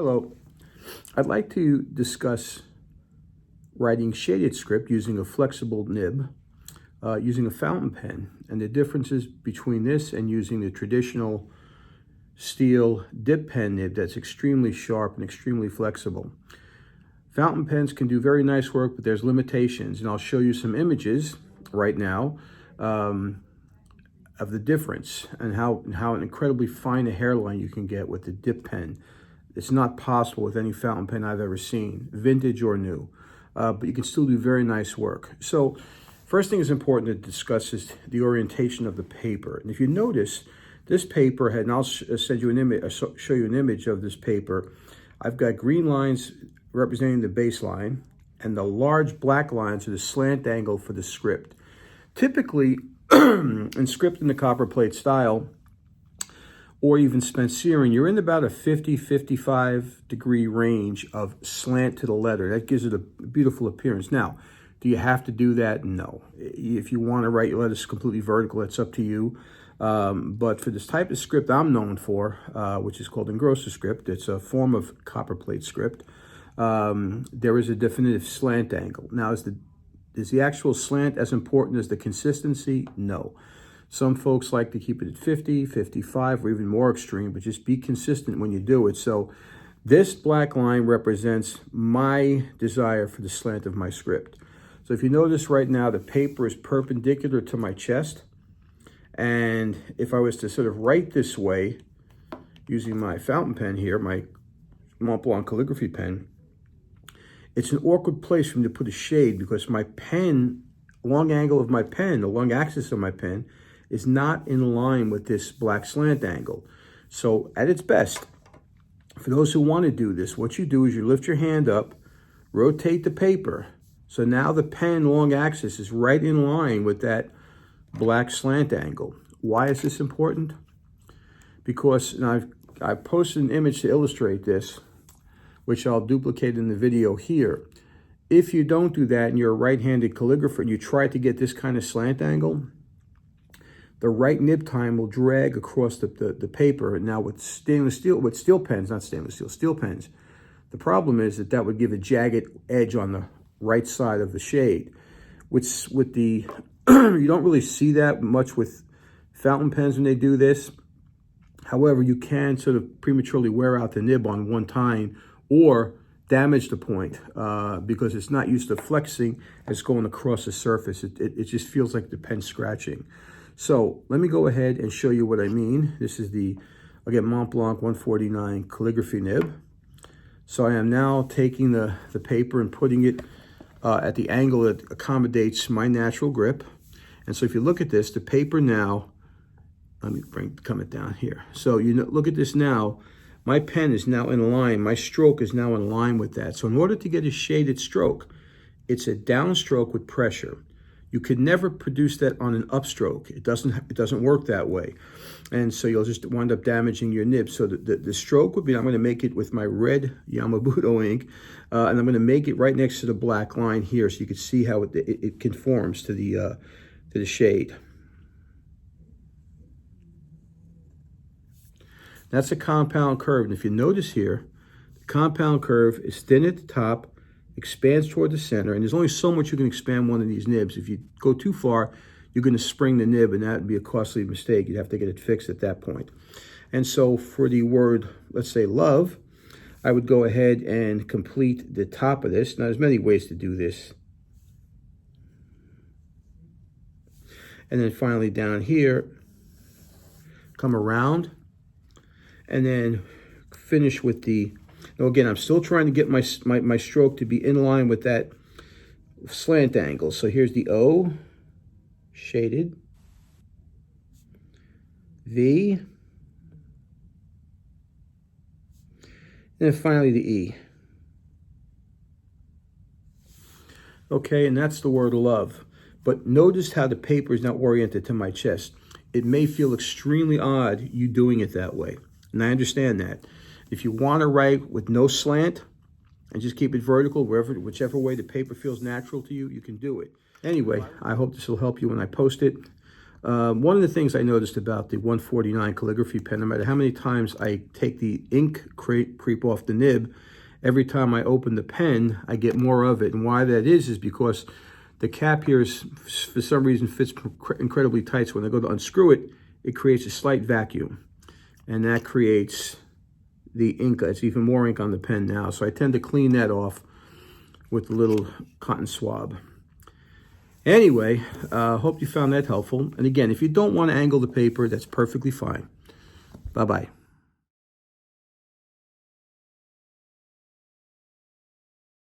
Hello. I'd like to discuss writing shaded script using a flexible nib, using a fountain pen, and the differences between this and using the traditional steel dip pen nib that's extremely sharp and extremely flexible. Fountain pens can do very nice work, but there's limitations, and I'll show you some images right now of the difference and how an incredibly fine a hairline you can get with the dip pen. It's not possible with any fountain pen I've ever seen, vintage or new, but you can still do very nice work. So first thing is important to discuss is the orientation of the paper. And if you notice, this paper had, and I'll send you an image, show you an image of this paper. I've got green lines representing the baseline, and the large black lines are the slant angle for the script. Typically, in script in the copperplate style, or even Spencerian, you're in about a 50-55 degree range of slant to the letter. That gives it a beautiful appearance. Now, do you have to do that? No. If you want to write your letters completely vertical, that's up to you. But for this type of script I'm known for, which is called engrosser script, it's a form of copperplate script, there is a definitive slant angle. Now, is the actual slant as important as the consistency? No. Some folks like to keep it at 50, 55, or even more extreme, but just be consistent when you do it. So this black line represents my desire for the slant of my script. So if you notice right now, the paper is perpendicular to my chest. And if I was to sort of write this way, using my fountain pen here, my Montblanc calligraphy pen, it's an awkward place for me to put a shade because my pen, long angle of my pen, the long axis of my pen, is not in line with this black slant angle. So at its best, for those who want to do this, what you do is you lift your hand up, rotate the paper. So now the pen long axis is right in line with that black slant angle. Why is this important? Because now I've posted an image to illustrate this, which I'll duplicate in the video here. If you don't do that and you're a right-handed calligrapher and you try to get this kind of slant angle, the right nib time will drag across the paper. Now with steel pens, not stainless steel, steel pens, the problem is that would give a jagged edge on the right side of the shade. With the, you don't really see that much with fountain pens when they do this. However, you can sort of prematurely wear out the nib on one time or damage the point because it's not used to flexing, it's going across the surface. It just feels like the pen scratching. So let me go ahead and show you what I mean. This is the, again, Montblanc 149 calligraphy nib. So I am now taking the paper and putting it at the angle that accommodates my natural grip. And so if you look at this, the paper now, let me come it down here. So look at this now, my pen is now in line, my stroke is now in line with that. So in order to get a shaded stroke, it's a downstroke with pressure. You could never produce that on an upstroke. It doesn't work that way. And so you'll just wind up damaging your nib. So the stroke would be, I'm gonna make it with my red Yamabudo ink, and I'm gonna make it right next to the black line here so you can see how it conforms to the shade. That's a compound curve. And if you notice here, the compound curve is thin at the top, expands toward the center, and there's only so much you can expand one of these nibs. If you go too far, you're going to spring the nib, and that would be a costly mistake. You'd have to get it fixed at that point. And so for the word, let's say love, I would go ahead and complete the top of this. Now, there's many ways to do this. And then finally down here, come around, and then finish with the, now again, I'm still trying to get my stroke to be in line with that slant angle. So here's the O, shaded, V, and then finally the E. Okay, and that's the word love. But notice how the paper is now oriented to my chest. It may feel extremely odd you doing it that way, and I understand that. If you want to write with no slant and just keep it vertical, whichever way the paper feels natural to you, you can do it. Anyway, I hope this will help you when I post it. One of the things I noticed about the 149 calligraphy pen, no matter how many times I take the ink creep off the nib, every time I open the pen, I get more of it. And why that is because the cap here is, for some reason, fits incredibly tight. So when I go to unscrew it, it creates a slight vacuum. And that creates the ink. It's even more ink on the pen now. So I tend to clean that off with a little cotton swab. Anyway, hope you found that helpful. And again, if you don't want to angle the paper, that's perfectly fine. Bye-bye.